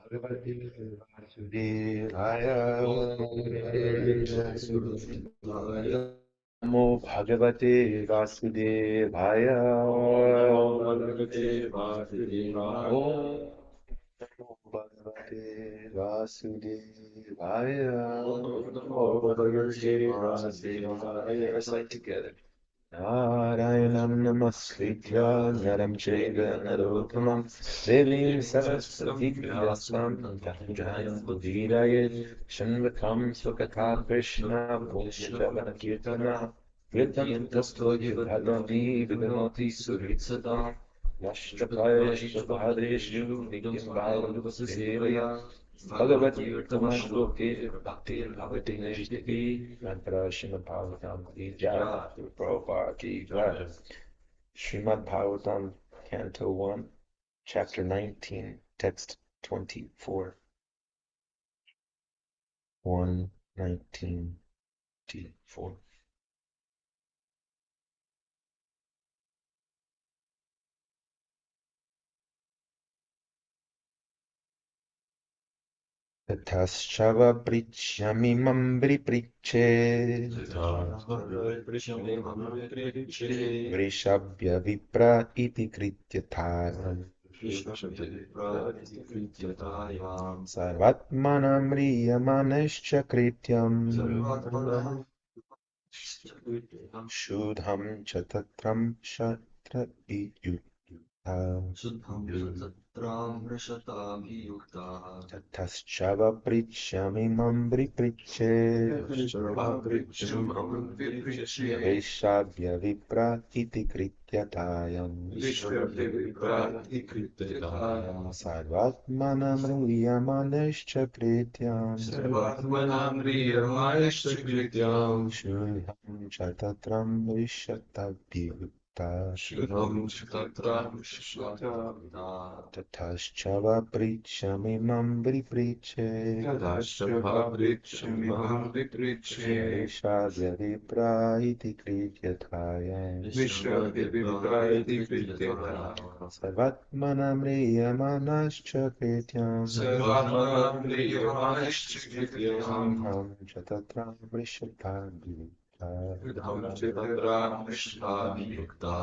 Bhagavate Vasudevaya Namo Bhagavate Vasudevaya Namo Bhagavate Vasudevaya Recite together. Narayanam namaskritya naram chaiva narottamam devim saraswati vyasam jayam budhirayet shanvatam sukata krishna bhojjavana kirtana vritam tastoji bhadani vidanoti suritsadam yashtrapayashtra bhadreshu nityam bhavanuvasevaya Bhagavati Uttamashloke Bhakti Bhavati Nishtiki Nantara Srimad Bhagavatam Ki Jai Prabhupada Ki Jai Srimad Bhagavatam Canto 1 Chapter 19 Text 24 1:19-4 Tataschava prichyamimam vripriche Vrishabhya vipra iti krityatayam Sarvatmanam riyamanascha krityam Shudham chatatram shatra Tataschava prichyamimam vripriche Vaishabhya vipra iti krityatayam Sarvatmanam riyamanascha krityam Shudham chatatram vishatabhyuta Tataschava prichyamimam vripriche Vaishabhya vipra iti krityatayam Sarvatmanam riyamanascha krityam Shudham chatatram vishatabhyuta Shudham chatatram vishatabhyukta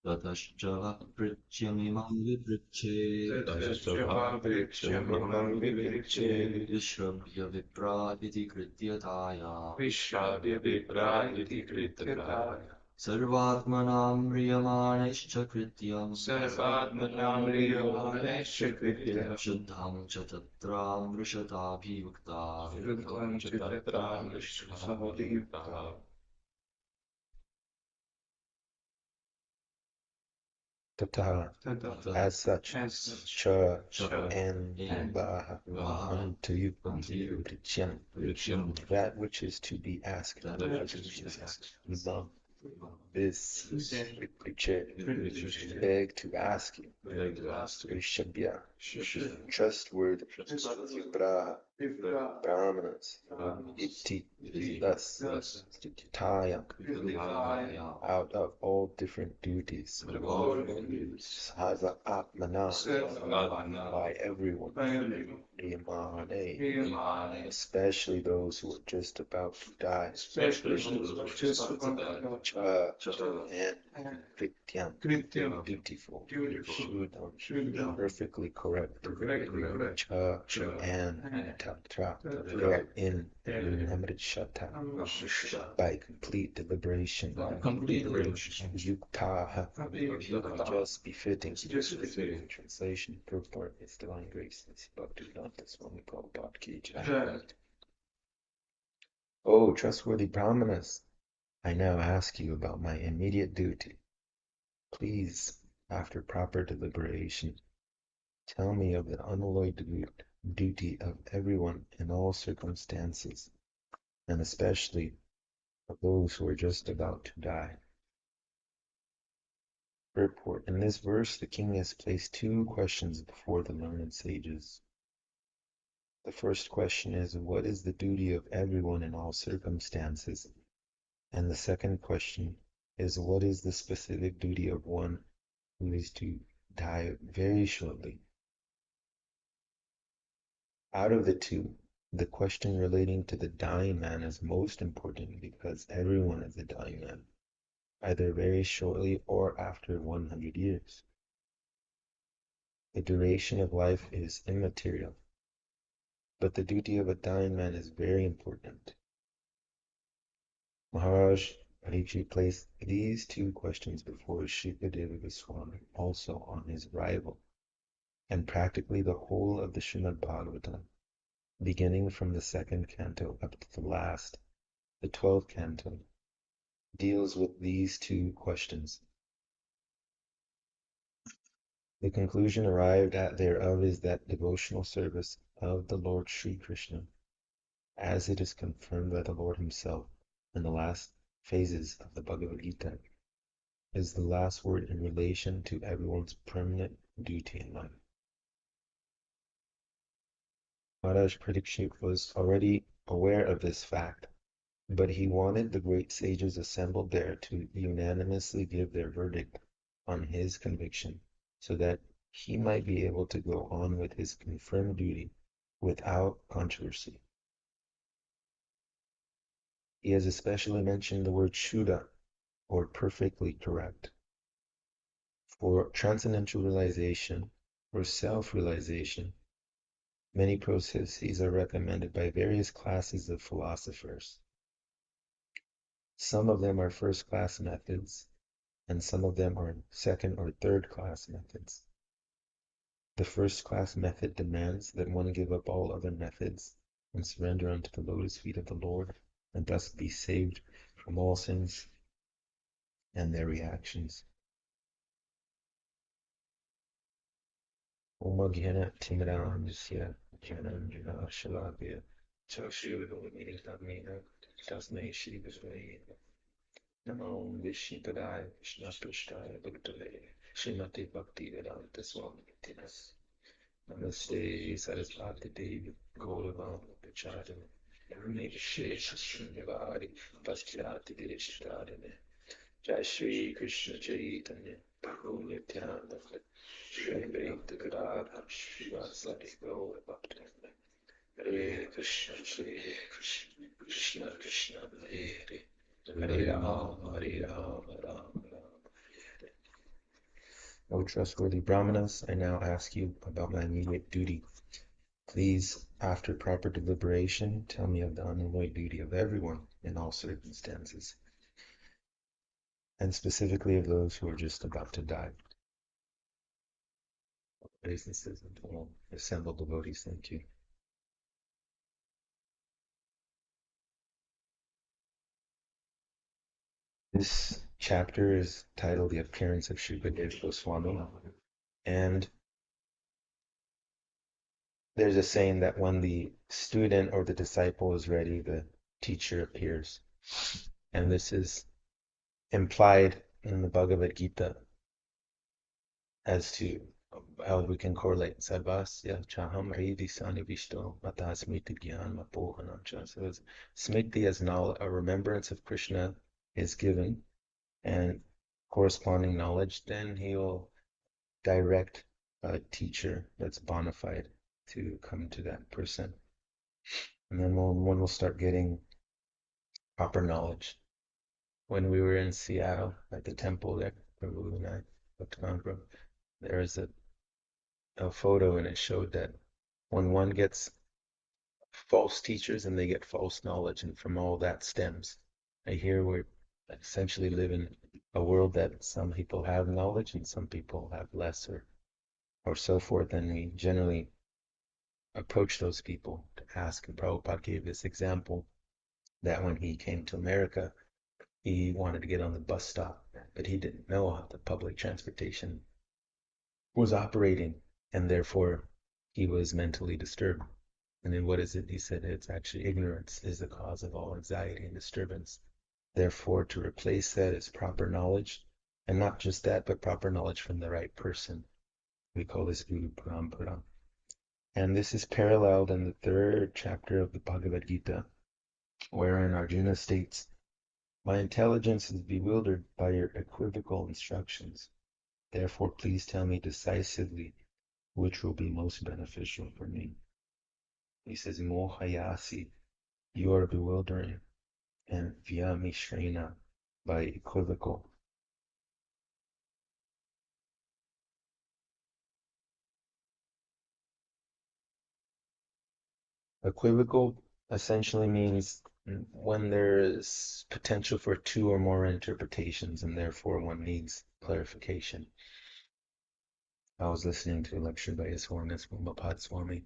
Tatascha prithyamimam vipriche Vishrabhya viprati krityataya Sarvatmanam riyamanishcha krityam Shuddham chatatram vrishatabhyukta Tata, as such, cha, and vaha, unto you, prichyam, that which is to be asked, imam, this, priche, beg to ask you, rishabhya, trustworthy, vipraha, brahmanas, iti, thus, titaya, out of all different duties, Sarva Atmana, by everyone, Priyamane, especially those who are just about to die. Cha and Krityam, dutiful, Shuddham, perfectly correct. Cha and Tatra, therein, Amritsata, by complete deliberation. Yuktaha, just befitting. Translation, purport, His Divine Grace, Bhaktivedanta Swami Prabhupada Ki Jai. Oh, trustworthy Brahmanas, I now ask you about my immediate duty. Please, after proper deliberation, tell me of the unalloyed duty of everyone in all circumstances, and especially of those who are just about to die. Purport. In this verse, the king has placed two questions before the learned sages. The first question is, what is the duty of everyone in all circumstances? And the second question is, what is the specific duty of one who is to die very shortly? Out of the two, the question relating to the dying man is most important because everyone is a dying man, either very shortly or after 100 years. The duration of life is immaterial, but the duty of a dying man is very important. Maharaj Parikshit placed these two questions before Shukadeva Goswami also on his arrival, and practically the whole of the Srimad Bhagavatam, beginning from the second canto up to the last, the 12th canto, deals with these two questions. The conclusion arrived at thereof is that devotional service of the Lord Sri Krishna, as it is confirmed by the Lord himself in the last phases of the Bhagavad Gita, is the last word in relation to everyone's permanent duty in life. Maharaj Parikshit was already aware of this fact, but he wanted the great sages assembled there to unanimously give their verdict on his conviction, so that he might be able to go on with his confirmed duty without controversy. He has especially mentioned the word Shuddha, or perfectly correct. For transcendental realization, or self-realization, many processes are recommended by various classes of philosophers. Some of them are first-class methods, and some of them are second or third-class methods. The first-class method demands that one give up all other methods and surrender unto the lotus feet of the Lord, and thus be saved from all sins and their reactions. Om Gyana Timram Yasya Jnananjana Shalakya Chakshurvamina Tasmai Shri Vishvaya Namo Vishnupadaya Vishnaprishtaya Bhaktale Srimati Bhakti Vedanta Swami Tinas Namaste Sarasvati Devi Gauravama Pachadana Nirvishesha Srinyavari Paschati Deshadane Jai Shri Krishna Chaitanya Prabhu Nityananda Shri Advaita Gadadhar Srivasadi Gaura Bhaktivinoda Hare Krishna Hare Krishna Krishna Krishna Hare Hare Rama Hare Rama Rama Rama Hare. O trustworthy Brahmanas, I now ask you about my immediate duty. Please, after proper deliberation, tell me of the unalloyed duty of everyone in all circumstances, and specifically of those who are just about to die. Businesses and all assembled devotees, thank you. This chapter is titled The Appearance of Shukadeva Goswami, and there's a saying that when the student or the disciple is ready, the teacher appears. And this is implied in the Bhagavad Gita as to how we can correlate Sarvasya Chaham Hridi Sanivishto Matasmiti Gyan Mapohanamcha. So Smriti as now a remembrance of Krishna is given and corresponding knowledge, then he will direct a teacher that's bona fide to come to that person. And then one will start getting proper knowledge. When we were in Seattle at the temple there, Prabhu and I, Bhaktivinoda, there is a photo and it showed that when one gets false teachers and they get false knowledge, and from all that stems. I hear we essentially live in a world that some people have knowledge and some people have less, or so forth, and we generally approach those people to ask. And Prabhupada gave this example that when he came to America, he wanted to get on the bus stop, but he didn't know how the public transportation was operating, and therefore he was mentally disturbed. And then what is it? He said it's actually ignorance is the cause of all anxiety and disturbance. Therefore, to replace that is proper knowledge, and not just that, but proper knowledge from the right person. We call this Guru Parampara. And this is paralleled in the third chapter of the Bhagavad Gita, wherein Arjuna states, "My intelligence is bewildered by your equivocal instructions. Therefore, please tell me decisively which will be most beneficial for me." He says, "Mohayasi, you are bewildering, and Vyamishrena, by equivocal." Equivocal essentially means when there is potential for two or more interpretations, and therefore one needs clarification. I was listening to a lecture by His Holiness Mumapad Swami,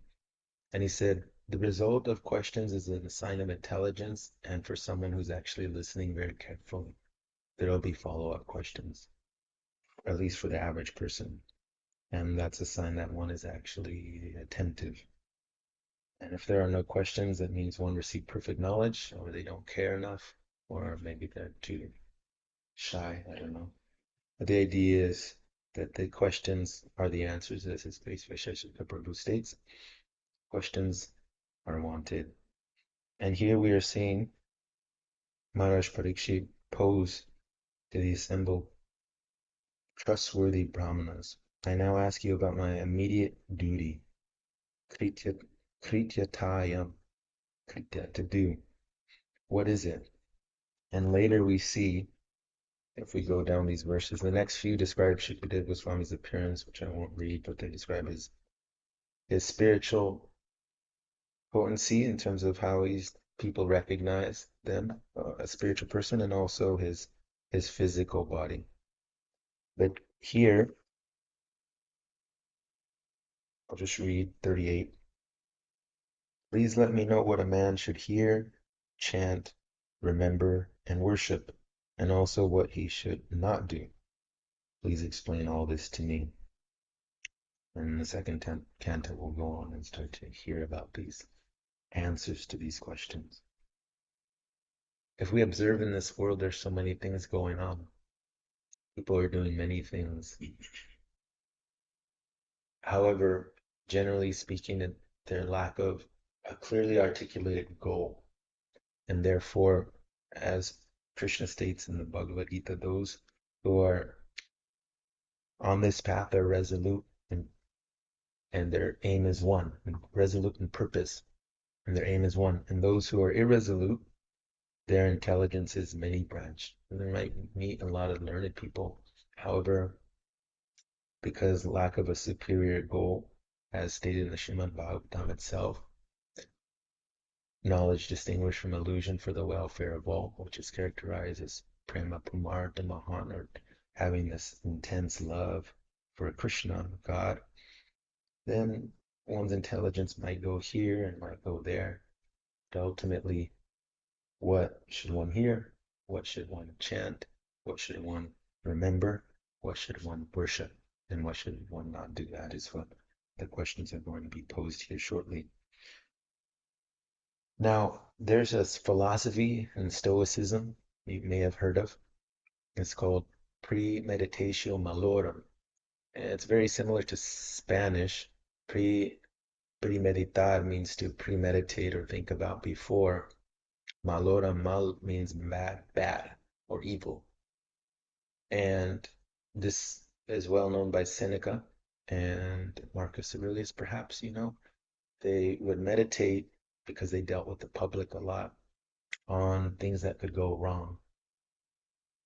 and he said the result of questions is a sign of intelligence, and for someone who's actually listening very carefully, there'll be follow-up questions, at least for the average person. And that's a sign that one is actually attentive. And if there are no questions, that means one received perfect knowledge, or they don't care enough, or maybe they're too shy. I don't know. But the idea is that the questions are the answers, as his Grace Vaisheshika Prabhu states. Questions are wanted. And here we are seeing Maharaj Parikshit pose to the assembled trustworthy brahmanas. I now ask you about my immediate duty, kritya, krityatayam, kritya, to do. What is it? And later we see, if we go down these verses, the next few describe Shukadeva Goswami's appearance, which I won't read, but they describe his spiritual potency in terms of how people recognize them, a spiritual person, and also his physical body. But here, I'll just read 38. Please let me know what a man should hear, chant, remember, and worship, and also what he should not do. Please explain all this to me. And in the second canto, we'll go on and start to hear about these answers to these questions. If we observe in this world, there's so many things going on. People are doing many things. However, generally speaking, their lack of a clearly articulated goal. And therefore, as Krishna states in the Bhagavad Gita, those who are on this path are resolute and their aim is one, resolute in purpose, and their aim is one. And those who are irresolute, their intelligence is many branched. And they might meet a lot of learned people. However, because lack of a superior goal, as stated in the Srimad Bhagavatam itself, knowledge distinguished from illusion for the welfare of all, which is characterized as prema pumarta mahan, or having this intense love for Krishna, God, then one's intelligence might go here and might go there. But ultimately, what should one hear? What should one chant? What should one remember? What should one worship? And what should one not do? That is what the questions are going to be posed here shortly. Now, there's a philosophy in Stoicism you may have heard of. It's called premeditatio malorum. And it's very similar to Spanish. Premeditar means to premeditate or think about before. Malorum, mal means bad or evil. And this is well known by Seneca and Marcus Aurelius, perhaps you know. they would meditate because they dealt with the public a lot on things that could go wrong,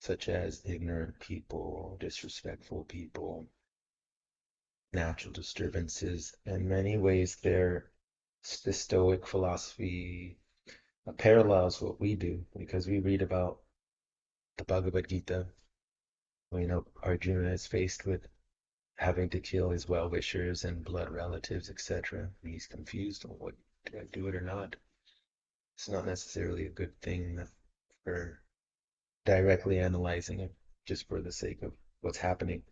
such as ignorant people, disrespectful people, natural disturbances. In many ways, the Stoic philosophy parallels what we do because we read about the Bhagavad Gita. You know, Arjuna is faced with having to kill his well-wishers and blood relatives, etc. He's confused on what do I do it or not. It's not necessarily a good thing for directly analyzing it, just for the sake of what's happening.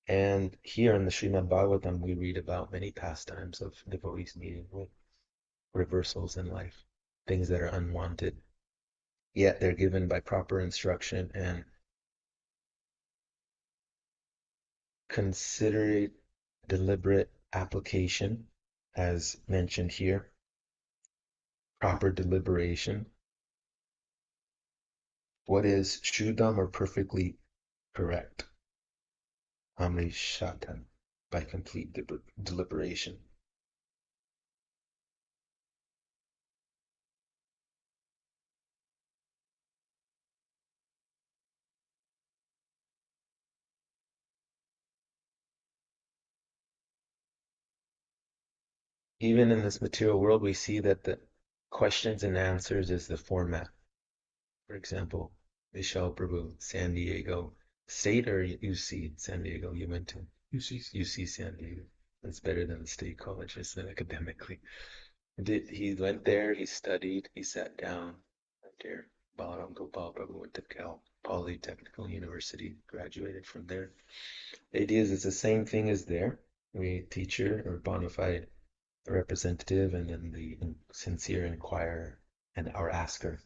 And here in the Srimad Bhagavatam, we read about many pastimes of devotees meeting with reversals in life, things that are unwanted, yet they're given by proper instruction and considerate, deliberate application, as mentioned here, proper deliberation. What is Shuddham or perfectly correct? Amrishatan, by complete deliberation. Even in this material world, we see that the questions and answers is the format. For example, Michelle Prabhu, San Diego State or UC San Diego you went to? UC San Diego. That's better than the state colleges than academically. He went there, he studied, he sat down right there. Balaram Gopal Prabhu went to Cal Polytechnical University, graduated from there. The idea is it's the same thing as there. We teacher or bona fide representative and then the sincere inquirer and our asker.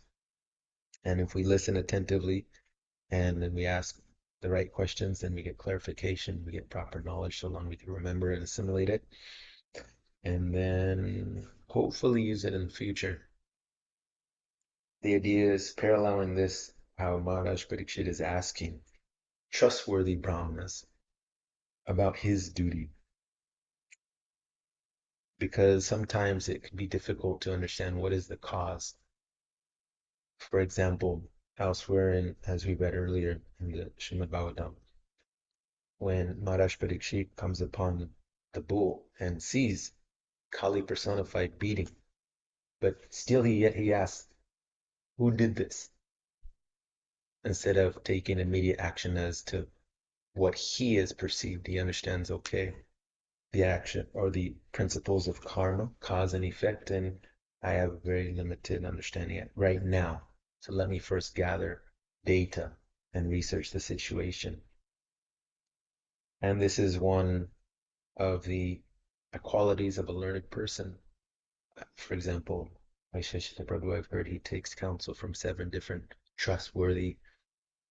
And if we listen attentively and then we ask the right questions, then we get clarification, we get proper knowledge so long we can remember and assimilate it. And then hopefully use it in the future. The idea is paralleling this, how Maharaj Parikshit is asking trustworthy brahmanas about his duty. Because sometimes it can be difficult to understand what is the cause. For example, elsewhere in, as we read earlier in the Srimad Bhagavatam, when Maharaj Parikshit comes upon the bull and sees Kali personified beating, but still he asks, who did this? Instead of taking immediate action as to what he has perceived, he understands, okay, the action or the principles of karma, cause and effect, and I have very limited understanding right now. So let me first gather data and research the situation. And this is one of the qualities of a learned person. For example, Vaisheshika Prabhu, I've heard he takes counsel from 7 different trustworthy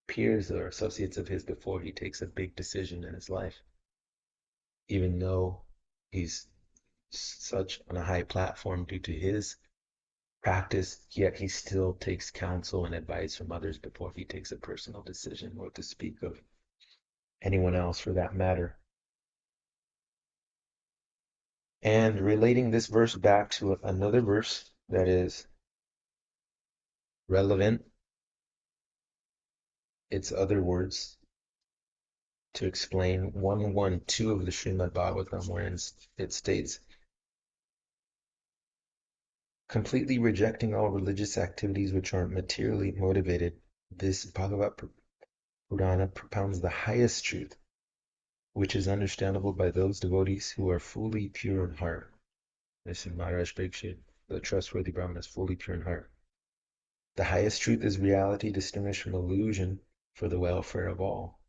peers or associates of his before he takes a big decision in his life. Even though he's such on a high platform due to his practice, yet he still takes counsel and advice from others before he takes a personal decision, or to speak of anyone else for that matter. And relating this verse back to another verse that is relevant, it's other words to explain 112 of the Srimad Bhagavatam, wherein it states, completely rejecting all religious activities which are materially motivated, this Bhagavat Purana propounds the highest truth, which is understandable by those devotees who are fully pure in heart. This is Maharaj Parikshit, the trustworthy Brahman is fully pure in heart. The highest truth is reality distinguished from illusion for the welfare of all.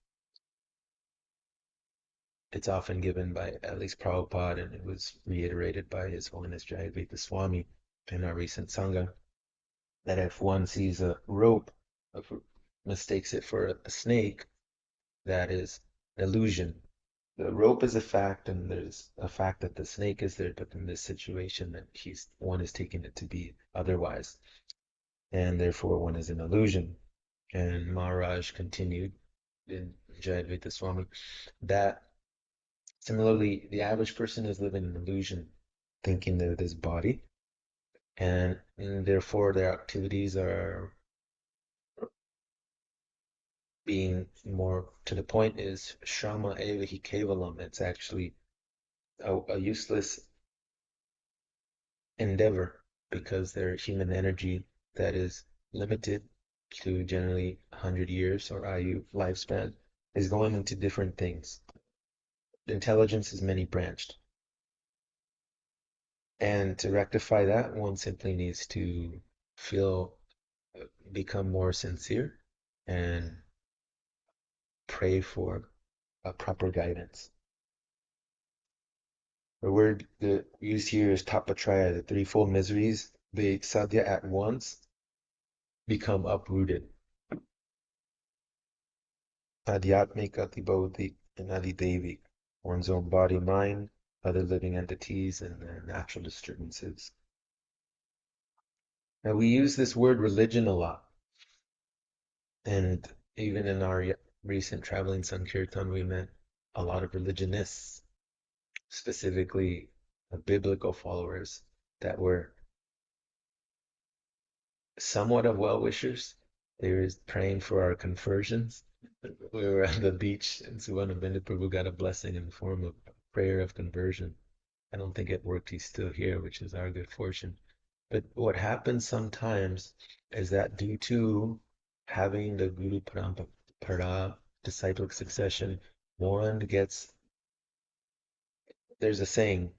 It's often given by at least Prabhupada, and it was reiterated by His Holiness Jayadvaita Swami in our recent Sangha, that if one sees a rope, mistakes it for a snake, that is an illusion. The rope is a fact, and there's a fact that the snake is there, but in this situation, that one is taking it to be otherwise, and therefore one is an illusion. And Maharaj continued in Jayadvaita Swami that similarly, the average person is living an illusion thinking they're this body, and therefore their activities are being more to the point is Shama Evahi Kevalam. It's actually a useless endeavor because they're human energy that is limited to generally 100 years or Ayu lifespan is going into different things. Intelligence is many branched. And to rectify that, one simply needs to feel, become more sincere and pray for a proper guidance. The word used here is tapatraya, the threefold miseries. They sadhya at once become uprooted. Adhyatmic, adhibodhic, and adidevic. One's own body, mind, other living entities, and their natural disturbances. Now we use this word religion a lot. And even in our recent traveling Sankirtan, we met a lot of religionists, specifically biblical followers that were somewhat of well-wishers. They were praying for our conversions. We were at the beach, and Suvarnabhinda Prabhu got a blessing in the form of prayer of conversion. I don't think it worked. He's still here, which is our good fortune. But what happens sometimes is that due to having the Guru Parampara, disciplic succession, one gets, there's a saying,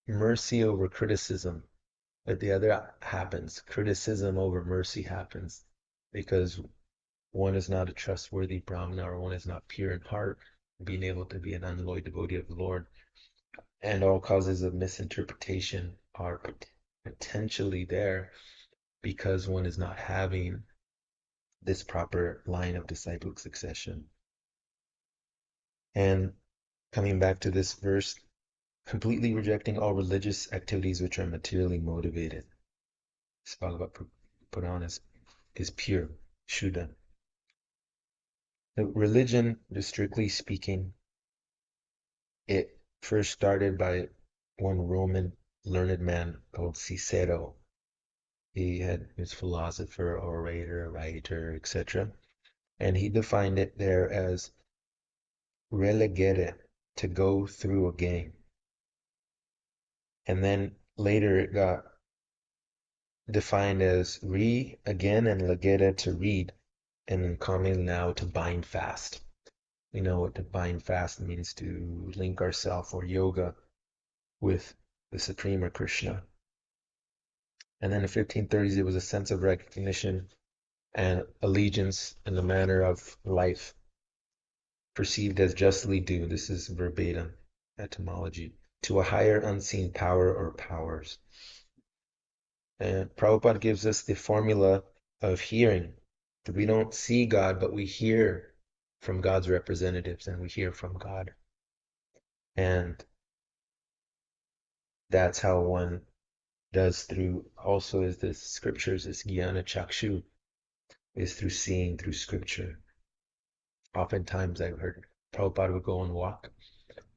mercy over criticism. But the other happens, criticism over mercy happens because one is not a trustworthy Brahmana or one is not pure in heart, being able to be an unalloyed devotee of the Lord. And all causes of misinterpretation are potentially there because one is not having this proper line of disciplic succession. And coming back to this verse, completely rejecting all religious activities which are materially motivated. This Bhagavad Purana is pure, Shuddha. The religion, just strictly speaking, it first started by one Roman learned man called Cicero. He had his philosopher, orator, writer, etc. And he defined it there as relegere, to go through a game. And then later it got defined as again, and legere, to read, and then commonly now to bind fast. We know what to bind fast means, to link ourselves or yoga with the Supreme or Krishna. And then in the 1530s, it was a sense of recognition and allegiance in the manner of life perceived as justly due. This is verbatim etymology. To a higher unseen power or powers. And Prabhupada gives us the formula of hearing. We don't see God, but we hear from God's representatives and we hear from God. And that's how one does through, also is the scriptures, is jnana chakshu, is through seeing through scripture. Oftentimes I've heard Prabhupada would go and walk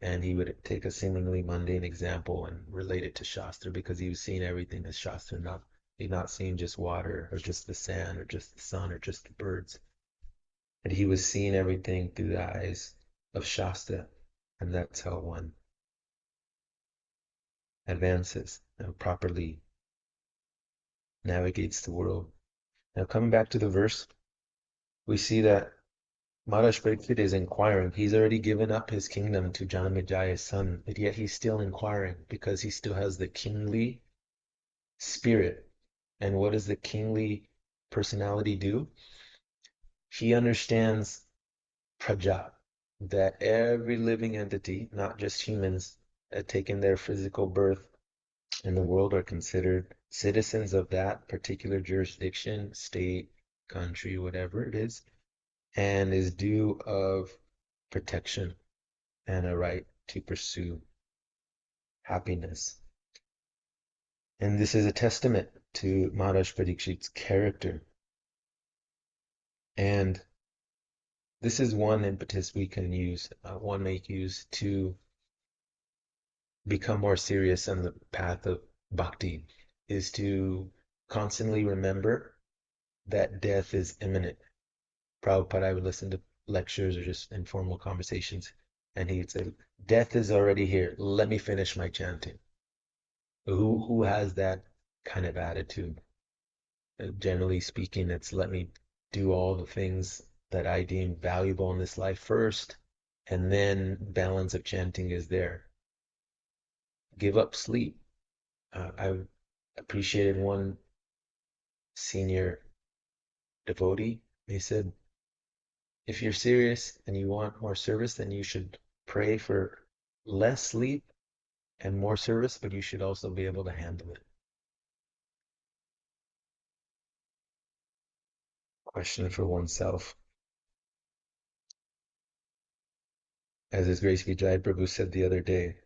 and he would take a seemingly mundane example and relate it to Shastra because he was seeing everything as Shastra, he's not seeing just water or just the sand or just the sun or just the birds. And he was seeing everything through the eyes of Shastra, and that's how one advances and properly navigates the world. Now coming back to the verse, we see that Maharaj Pariksit is inquiring. He's already given up his kingdom to Janamejay's son, but yet he's still inquiring because he still has the kingly spirit. And what does the kingly personality do? He understands praja, that every living entity, not just humans, that taken their physical birth in the world are considered citizens of that particular jurisdiction, state, country, whatever it is, and is due of protection and a right to pursue happiness. And this is a testament to Maharaj Parikshit's character. And this is one impetus we can use, one may use to become more serious on the path of bhakti is to constantly remember that death is imminent. Prabhupada, I would listen to lectures or just informal conversations, and he'd say, "Death is already here. Let me finish my chanting." Who has that kind of attitude? Generally speaking, it's let me do all the things that I deem valuable in this life first, and then balance of chanting is there. Give up sleep. I appreciated one senior devotee. He said, if you're serious and you want more service, then you should pray for less sleep and more service, but you should also be able to handle it. Question for oneself. As His Grace Vijay Prabhu said the other day,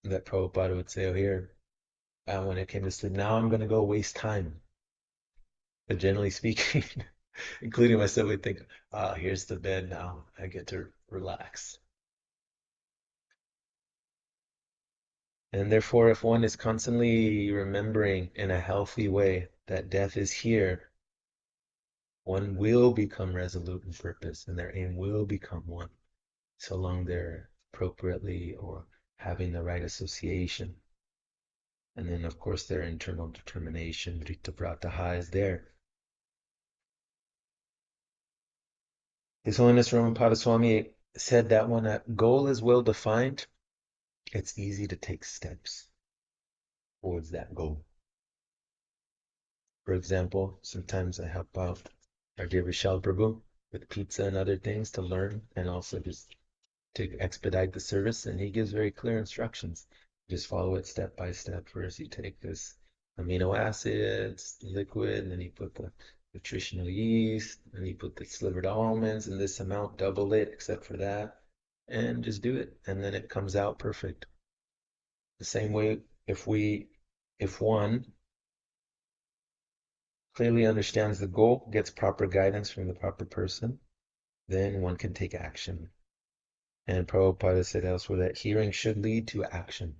that Prabhupada would say, oh, here, when it came to sleep, now I'm going to go waste time. But generally speaking, including myself, we think, ah, here's the bed now. I get to relax. And therefore, if one is constantly remembering in a healthy way that death is here, one will become resolute in purpose and their aim will become one, so long they're appropriately or having the right association. And then, of course, their internal determination, Drita Prataha, is there. His Holiness Ramapada Swami said that when a goal is well defined, it's easy to take steps towards that goal. For example, sometimes I help out our dear Vishal Prabhu with pizza and other things to learn and also just to expedite the service. And he gives very clear instructions. Just follow it step by step. First, you take this amino acids, liquid, and then you put the nutritional yeast, and you put the slivered almonds in this amount, double it, except for that, and just do it. And then it comes out perfect. The same way, if one clearly understands the goal, gets proper guidance from the proper person, then one can take action. And Prabhupada said elsewhere that hearing should lead to action.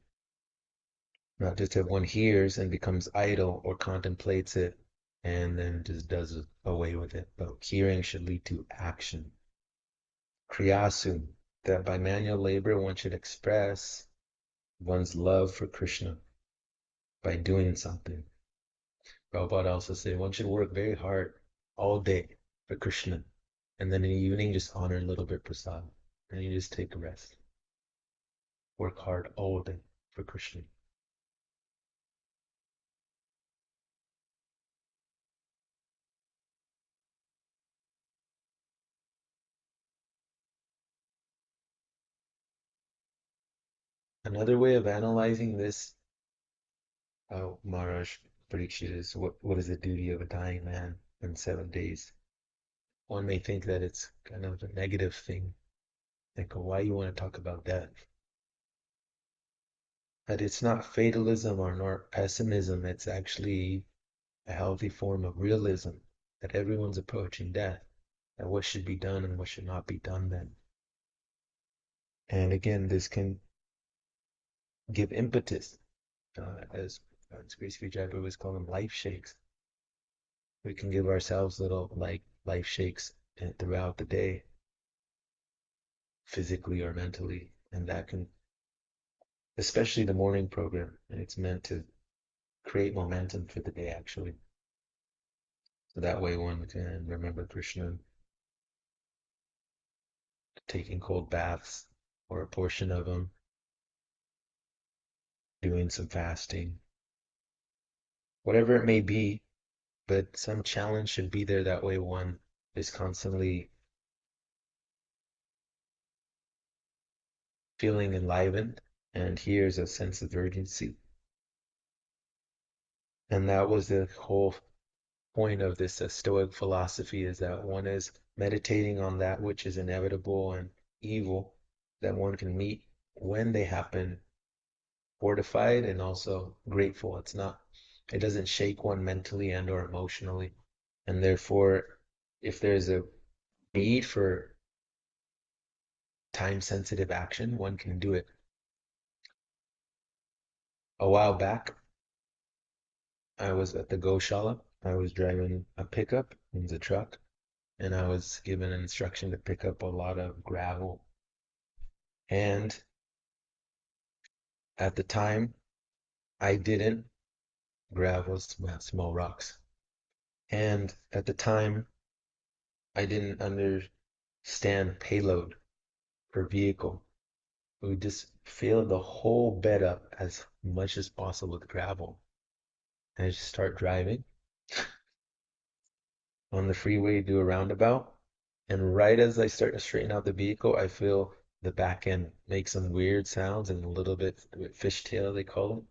Not just that one hears and becomes idle or contemplates it and then just does away with it, but hearing should lead to action. Kriyasu, that by manual labor one should express one's love for Krishna by doing something. Prabhupada also said one should work very hard all day for Krishna, and then in the evening just honor a little bit prasad, and you just take a rest. Work hard all day for Krishna. Another way of analyzing this, Maharaj Parikshit, is what is the duty of a dying man in 7 days? One may think that it's kind of a negative thing. Like, oh, why you want to talk about death? But it's not fatalism or nor pessimism. It's actually a healthy form of realism that everyone's approaching death, and what should be done and what should not be done then. And again, this can give impetus, as Grace Vijay was calling them life shakes. We can give ourselves little like life shakes throughout the day, physically or mentally, and that can, especially the morning program, and it's meant to create momentum for the day actually. So that way one can remember Krishna, taking cold baths or a portion of them, doing some fasting, whatever it may be, but some challenge should be there. That way one is constantly feeling enlivened and hears a sense of urgency. And that was the whole point of this Stoic philosophy, is that one is meditating on that which is inevitable and evil that one can meet when they happen, fortified and also grateful. It doesn't shake one mentally and or emotionally. And therefore, if there's a need for time sensitive action, one can do it. A while back, I was at the Goshala. I was driving a pickup in the truck, and I was given an instruction to pick up a lot of gravel. And at the time, I didn't. Gravel, small rocks. And at the time, I didn't understand payload per vehicle. We just filled the whole bed up as much as possible with gravel. And I just start driving on the freeway, do a roundabout. And right as I start to straighten out the vehicle, I feel the back end make some weird sounds and a little bit fishtail, they call it.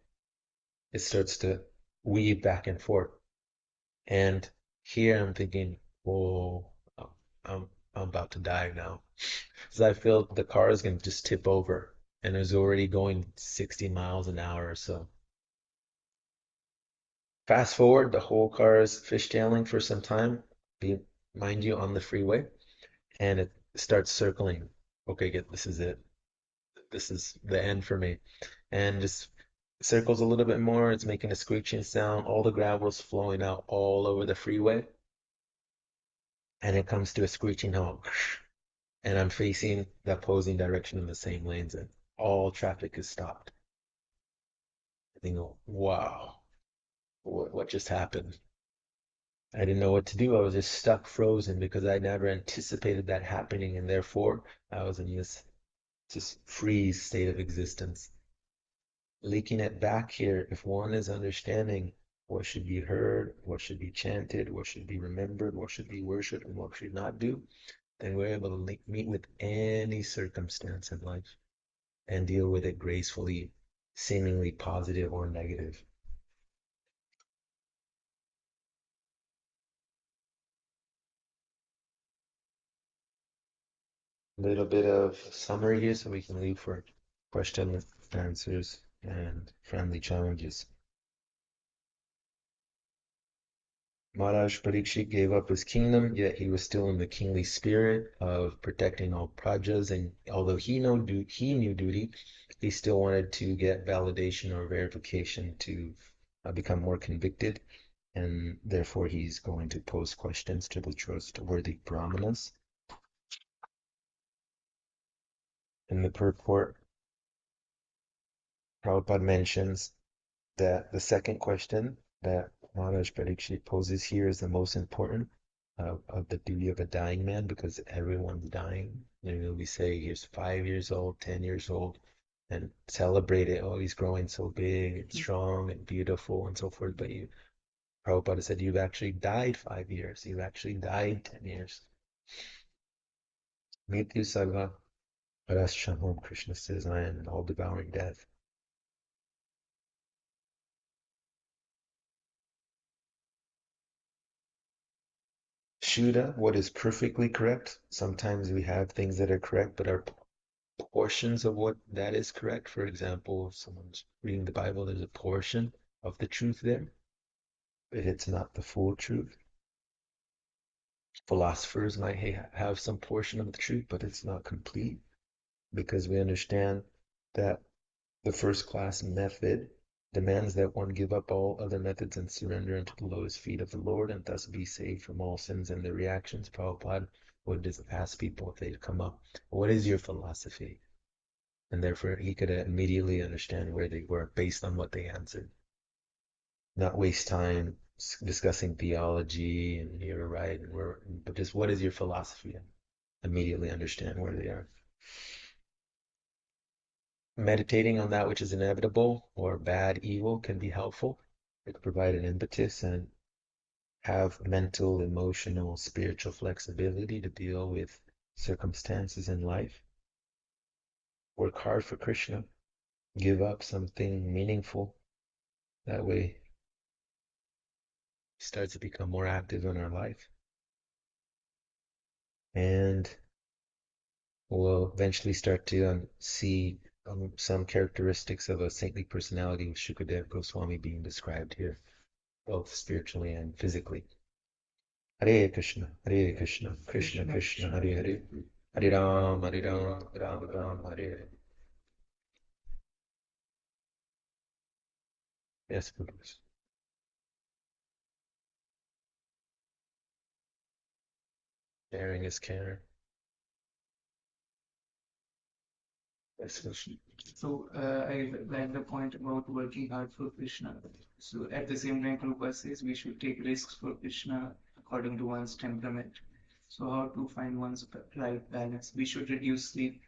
It starts to weave back and forth. And here I'm thinking, whoa, I'm, I'm about to die now. Because I feel the car is going to just tip over and it's already going 60 miles an hour or so. Fast forward, the whole car is fishtailing for some time, be, mind you, on the freeway, and it starts circling. Okay, this is it. This is the end for me. And just circles a little bit more. It's making a screeching sound. All the gravel's flowing out all over the freeway. And it comes to a screeching halt. And I'm facing the opposing direction in the same lanes, and all traffic is stopped. I think, wow, what just happened? I didn't know what to do. I was just stuck, frozen, because I never anticipated that happening, and therefore I was in this just freeze state of existence. Linking it back here, if one is understanding what should be heard, what should be chanted, what should be remembered, what should be worshipped, and what should not do, then we're able to meet with any circumstance in life and deal with it gracefully, seemingly positive or negative. A little bit of summary here so we can leave for question answers and friendly challenges. Maharaj Parikshit gave up his kingdom, yet he was still in the kingly spirit of protecting all prajas. And although he knew duty, he still wanted to get validation or verification to become more convicted. And therefore, he's going to pose questions to the trustworthy brahmanas. In the purport, Prabhupada mentions that the second question that Maharaj Parikshit poses here is the most important of the duty of a dying man, because everyone's dying. We say he's 5 years old, 10 years old, and celebrate it. Oh, he's growing so big and strong and beautiful and so forth. But Prabhupada said, you've actually died 5 years. You've actually died 10 years. Mrityu Saga, Parashamam, Krishna says, I am an all-devouring death. Shuddha, what is perfectly correct. Sometimes we have things that are correct, but are portions of what that is correct. For example, if someone's reading the Bible, there's a portion of the truth there, but it's not the full truth. Philosophers might have some portion of the truth, but it's not complete, because we understand that the first class method demands that one give up all other methods and surrender unto the lotus feet of the Lord, and thus be saved from all sins and their reactions. Prabhupada would just ask people if they'd come up, what is your philosophy? And therefore he could immediately understand where they were based on what they answered. Not waste time discussing theology and you're right, but just what is your philosophy? And immediately understand where they are. Meditating on that which is inevitable or bad, evil can be helpful. It can provide an impetus and have mental, emotional, spiritual flexibility to deal with circumstances in life. Work hard for Krishna. Give up something meaningful. That way, it starts to become more active in our life. And we'll eventually start to see some characteristics of a saintly personality with Shukadev Goswami being described here, both spiritually and physically. Hare Krishna, Hare Krishna, Krishna Krishna, Hare Hare, Hare Ram, Hare Ram, Ram Ram, Hare Hare. Yes, Prabhu. Sharing is caring. Yes, Krishna. So I like the point about working hard for Krishna. So at the same time, Prabhupada says we should take risks for Krishna according to one's temperament. So how to find one's right balance? We should reduce sleep.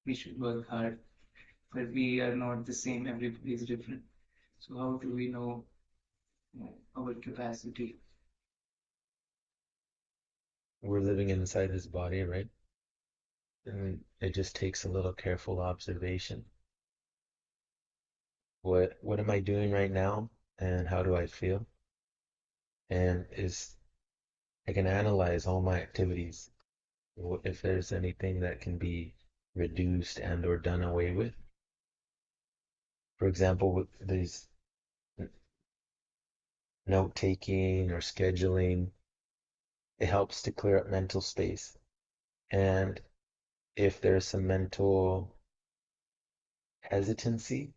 We should work hard, but we are not the same. Everybody is different. So how do we know our capacity? We're living inside this body, right? And it just takes a little careful observation. What am I doing right now? And how do I feel? And I can analyze all my activities. If there's anything that can be reduced and or done away with. For example, with these note taking or scheduling, it helps to clear up mental space. And if there's some mental hesitancy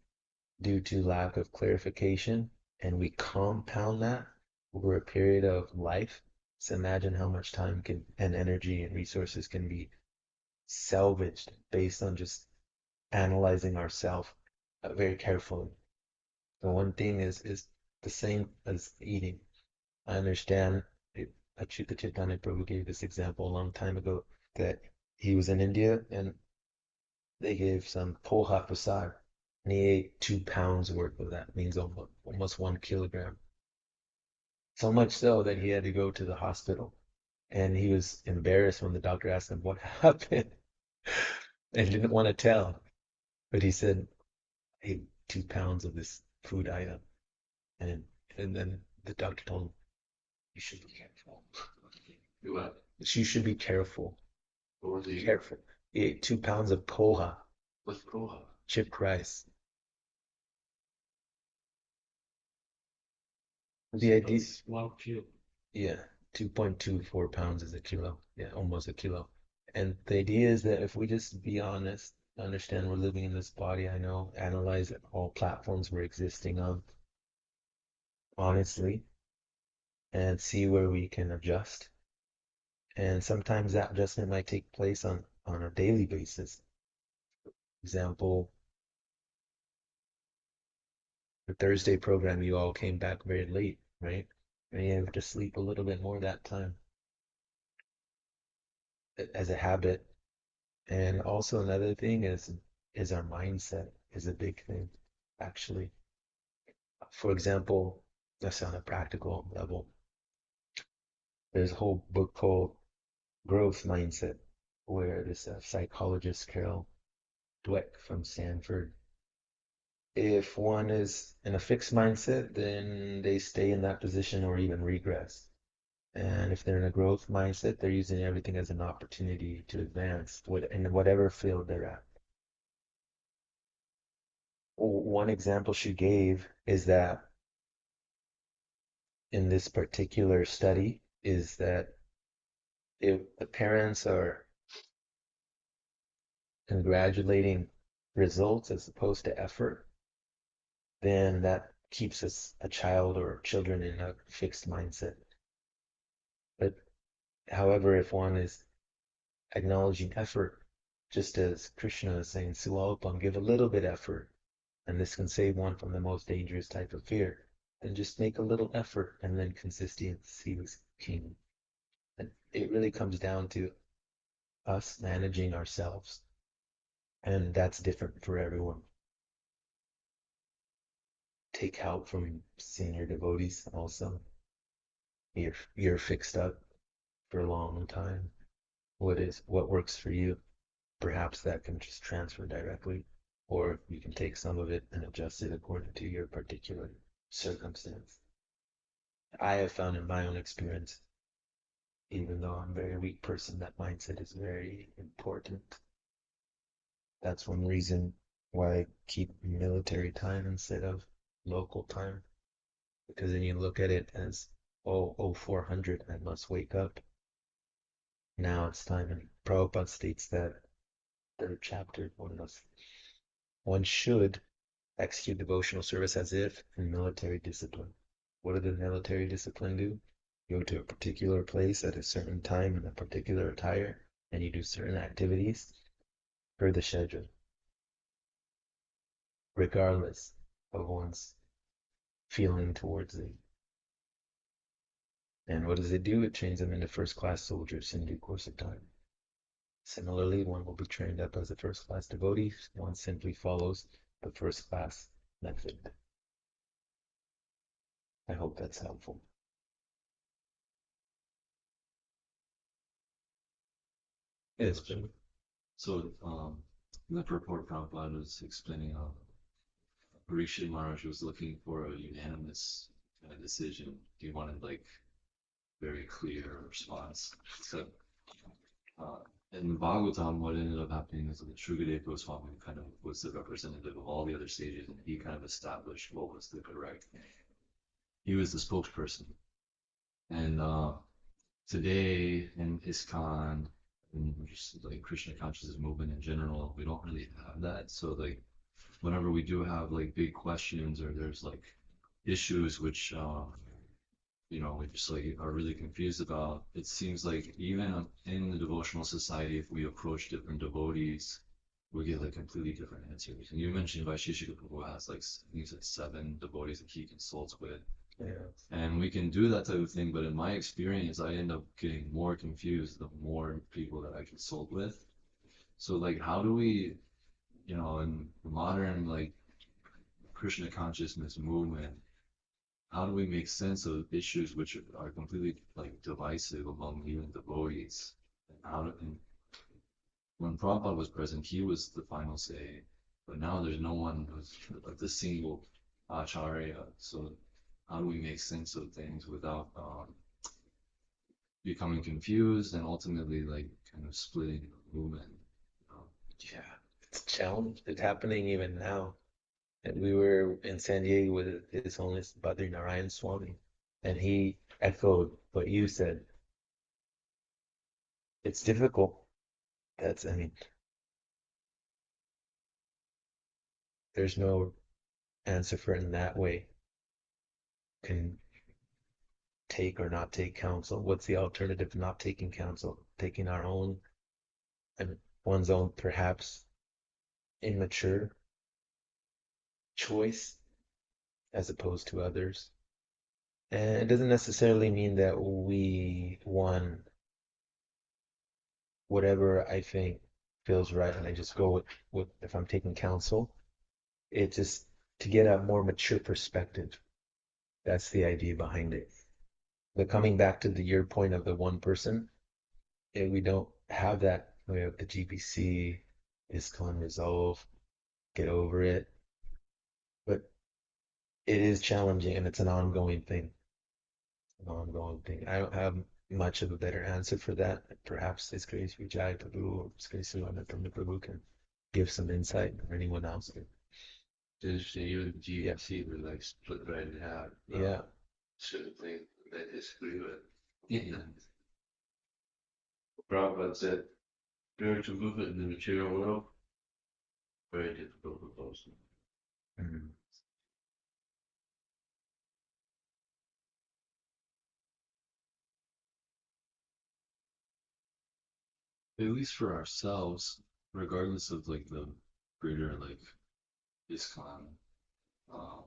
due to lack of clarification, and we compound that over a period of life, so imagine how much time can and energy and resources can be salvaged based on just analyzing ourselves very carefully. The one thing is the same as eating. I understand Achyuta Chaitanya Prabhu gave this example a long time ago that he was in India and they gave some poha prasad and he ate 2 pounds worth of that, means almost 1 kilogram. So much so that he had to go to the hospital and he was embarrassed when the doctor asked him what happened and didn't want to tell. But he said, I ate 2 pounds of this food item. And and then the doctor told him, you should be careful. What? You should be careful. What was he? Careful. He ate 2 pounds of poha, What's proha? chipped rice. The idea, That's 1 kilo. yeah, 2.24 pounds is a kilo. Yeah, almost a kilo. And the idea is that if we just be honest, understand we're living in this body, I know, analyze all platforms we're existing on honestly, and see where we can adjust. And sometimes that adjustment might take place on a daily basis. Example, the Thursday program, you all came back very late, right? And you have to sleep a little bit more that time as a habit. And also another thing is our mindset is a big thing, actually. For example, that's on a practical level. There's a whole book called Growth Mindset, where this psychologist Carol Dweck from Stanford, if one is in a fixed mindset, then they stay in that position or even regress. And if they're in a growth mindset, they're using everything as an opportunity to advance in whatever field they're at. One example she gave is that in this particular study is that if the parents are congratulating results as opposed to effort, then that keeps a child or children in a fixed mindset. But however, if one is acknowledging effort, just as Krishna is saying, Sualpam, give a little bit effort, and this can save one from the most dangerous type of fear, then just make a little effort and then consistency is king. And it really comes down to us managing ourselves. And that's different for everyone. Take help from senior devotees also. You're fixed up for a long time. What works for you? Perhaps that can just transfer directly, or you can take some of it and adjust it according to your particular circumstance. I have found in my own experience, even though I'm a very weak person, that mindset is very important. That's one reason why I keep military time instead of local time, because then you look at it as, oh, 400, I must wake up. Now it's time. And Prabhupada states that third chapter, one should execute devotional service as if in military discipline. What did the military discipline do? You go to a particular place at a certain time in a particular attire, and you do certain activities per the schedule, regardless of one's feeling towards it. And what does it do? It trains them into first-class soldiers in due course of time. Similarly, one will be trained up as a first-class devotee. One simply follows the first-class method. I hope that's helpful. Yes, Prabhu. So, in the purport, Prabhupada was explaining how Parikshit Maharaj was looking for a unanimous kind of decision. He wanted like very clear response. So, in Bhagavatam, what ended up happening is that Shukadev Goswami kind of was the representative of all the other sages, and he kind of established what was the correct. He was the spokesperson. And today in ISKCON, and just like Krishna consciousness movement in general, we don't really have that. So like, whenever we do have like big questions or there's like issues which we just like are really confused about, it seems like even in the devotional society, if we approach different devotees, we get like completely different answers. And you mentioned Vaisheshika Prabhu has like, I think he said 7 devotees that he consults with. Yeah. And we can do that type of thing, but in my experience, I end up getting more confused the more people that I consult with. So like, how do we, in modern like Krishna consciousness movement, how do we make sense of issues which are completely like divisive among even devotees? And when Prabhupada was present, he was the final say, but now there's no one who's like the single acharya. So how do we make sense of things without becoming confused and ultimately like kind of splitting the movement? Yeah, it's a challenge. It's happening even now. And we were in San Diego with His Holiness Bhadri Narayan Swami, and he echoed what you said. It's difficult. There's no answer for it in that way. Can take or not take counsel. What's the alternative to not taking counsel? Taking our own and one's own perhaps immature choice as opposed to others. And it doesn't necessarily mean that we won whatever I think feels right and I just go with if I'm taking counsel. It's just to get a more mature perspective. That's the idea behind it. But coming back to your point of the one person, we don't have that. We have the GBC, ISKCON resolve, get over it. But it is challenging and it's an ongoing thing. I don't have much of a better answer for that. Perhaps His Grace Vijay Prabhu or His Grace Prabhu can give some insight, or anyone else can. Even GMC were like split right in half. Yeah. Certain things that I disagree with. Yeah. Prabhupada said, spiritual movement in the material world, very difficult proposal. Mhm. At least for ourselves, regardless of like the greater like ISKCON, uh,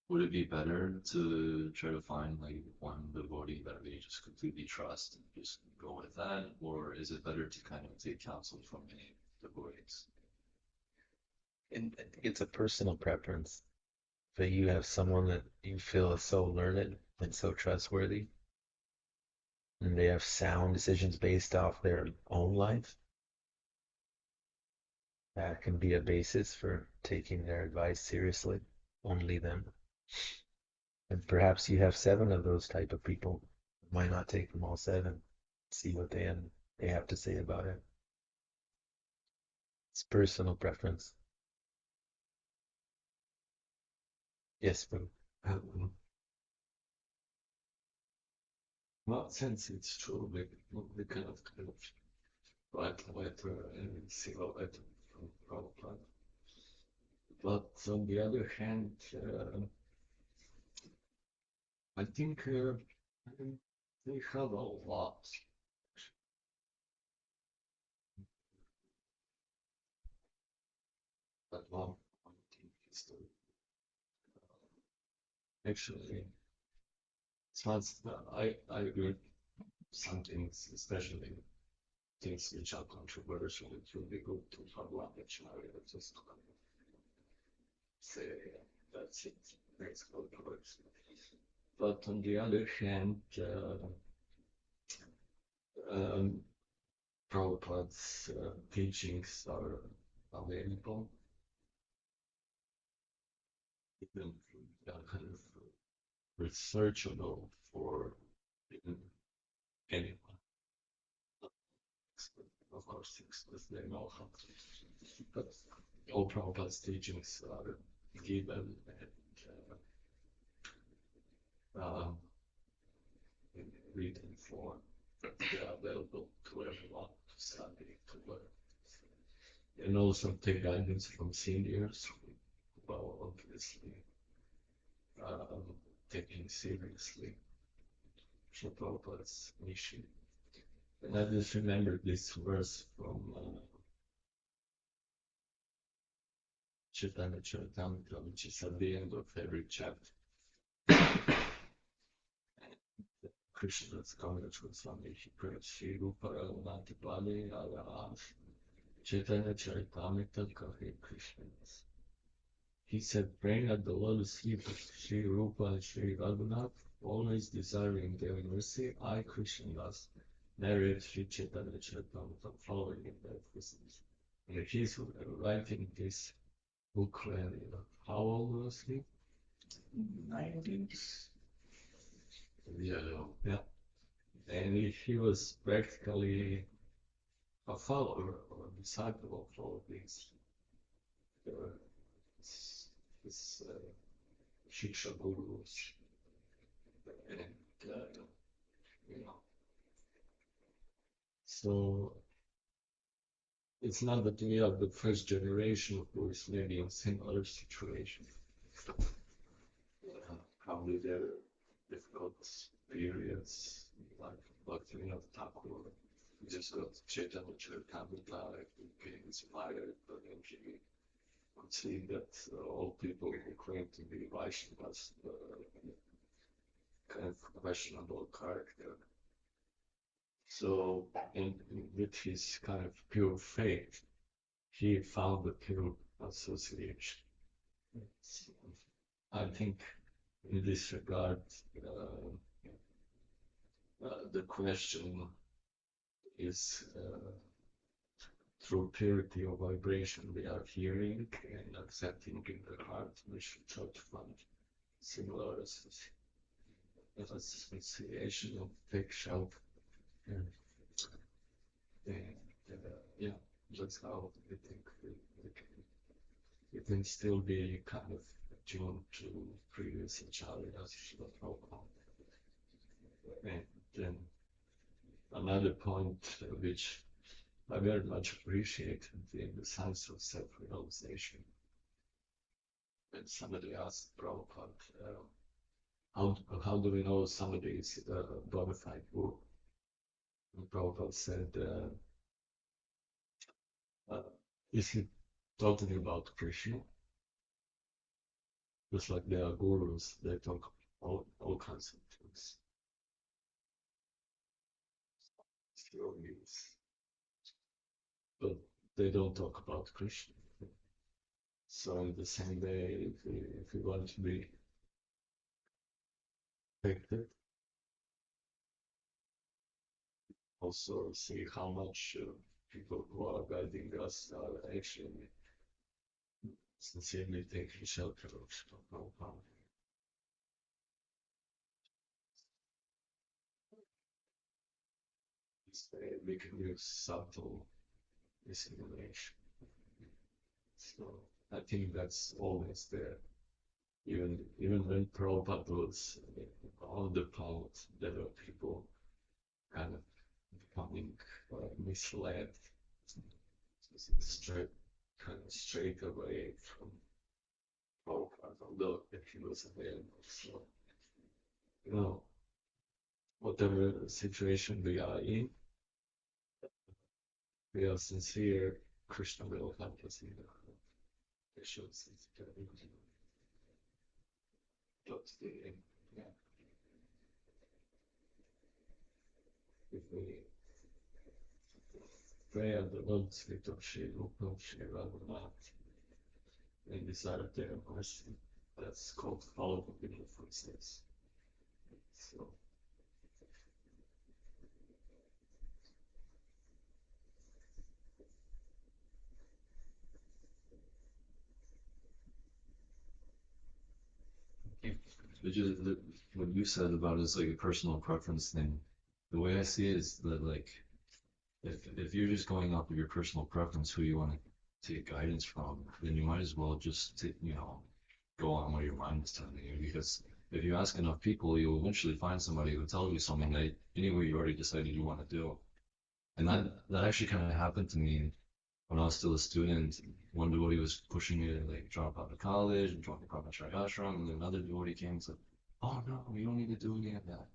would it be better to try to find like one devotee that we just completely trust and just go with that, or is it better to kind of take counsel from many devotees? And I think it's a personal preference. But you have someone that you feel is so learned and so trustworthy, and they have sound decisions based off their own life. That can be a basis for taking their advice seriously, only them. And perhaps you have 7 of those type of people. Why not take them all 7? See what they have to say about it. It's personal preference. Yes, bro. Well, since it's true, we kind of write a letter and see a letter from Prabhupada. But on the other hand, I think they have a lot. But one thing is that actually, it's not, I agree some things, especially things which are controversial, it will be good to have one dictionary that just say that's it, that's controversial. But on the other hand, Prabhupada's teachings are available, even kind of researchable for anyone. Of course, because they know how to. But all Prabhupada's teachings are given and in written form. They are available to everyone to study, to learn. And also take guidance from seniors who are obviously taking seriously Prabhupada's mission. And I just remember this verse from Chaitanya Charitamrita, which is at the end of every chapter. Krishna's Congregation Swami, he prays Sri Rupa Raghunatha Pali Arahat Chaitanya Charitamrita Kahe Krishna. He said, praying at the lotus feet of Sri Rupa and Sri Raghunath, always desiring their mercy, I, Krishnadas, narrate Sri Chaitanya Charitamrita following in their footsteps. And he's writing this book when, how old was he? 90s. Yeah. And he was practically a follower or a disciple of all these Shiksha gurus. And, so it's not that we are the first generation who is maybe in similar situation. Probably there are difficult periods like Bhaktivinoda Thakur. He just got Chaitanya Charitamrita, became inspired, but then he could see that all people who claim to be Vaishnavas kind of questionable character. So, with his kind of pure faith, he found the pure association. So, I think in this regard, the question is through purity of vibration we are hearing and accepting in the heart, we should try to find similar association of take shelter. And yeah, that's how I think we can still be kind of attuned to previous acharyas, and then another point which I very much appreciate in the science of self-realization. When somebody asked Prabhupada, how do we know somebody is a bona fide guru? And Prabhupada said, is he talking about Krishna? Just like there are gurus, they talk all kinds of things. Yogis, but they don't talk about Krishna. So in the same way, if we want to be affected, also see how much people who are guiding us are actually sincerely taking shelter of Prabhupada. We can use subtle dissimulation. So I think that's always there. Even when Prabhupada was on the path, there were people kind of becoming misled straight away from look if he was available. So, whatever the situation we are in, we are sincere. Krishna will help us in that. It shows sincerity. Just the if we pray at the Lord Scripture, she will and decide of their mercy. That's called follow the good footsteps. So which is what you said about is like a personal preference thing. The way I see it is that like if you're just going off of your personal preference, who you want to take guidance from, then you might as well just go on what your mind is telling you. Because if you ask enough people, you'll eventually find somebody who tells you something that anyway you already decided you want to do. And that actually kind of happened to me when I was still a student. One devotee was pushing me to like drop out of college and join the Brahmacharya ashram, and then another devotee came and said, "Oh no, you don't need to do any of that.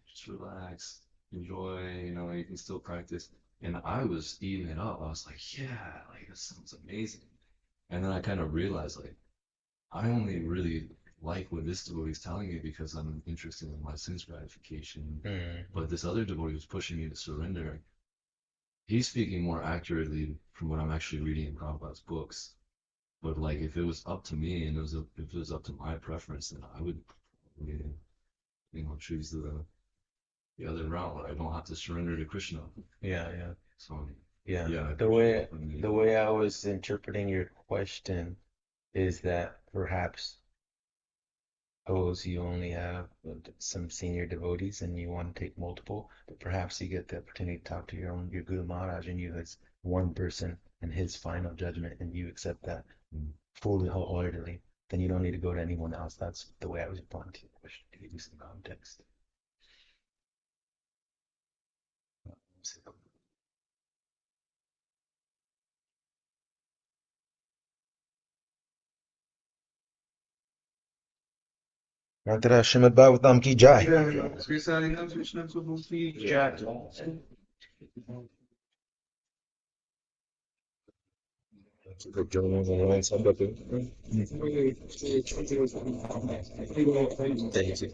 Just relax, enjoy. You can still practice." And I was eating it up. I was like, "Yeah, like this sounds amazing." And then I kind of realized like I only really like what this devotee is telling me because I'm interested in my sense gratification. But this other devotee was pushing me to surrender. He's speaking more accurately from what I'm actually reading in Prabhupada's books. But like, if it was up to me and if it was up to my preference, then I would, choose the other route where I don't have to surrender to Krishna. Yeah. So Yeah. yeah, The way I was interpreting your question is that perhaps suppose you only have some senior devotees and you want to take multiple, but perhaps you get the opportunity to talk to your Guru Maharaj and you as one person and his final judgment, and you accept that fully, wholeheartedly. Then you don't need to go to anyone else. That's the way I was applying to the question to give you some context. Antara Srimad Bhagavatam ki jai. Sri Sarinam Krishna Prabhu ki jai. Good journals online, somebody. Thank you.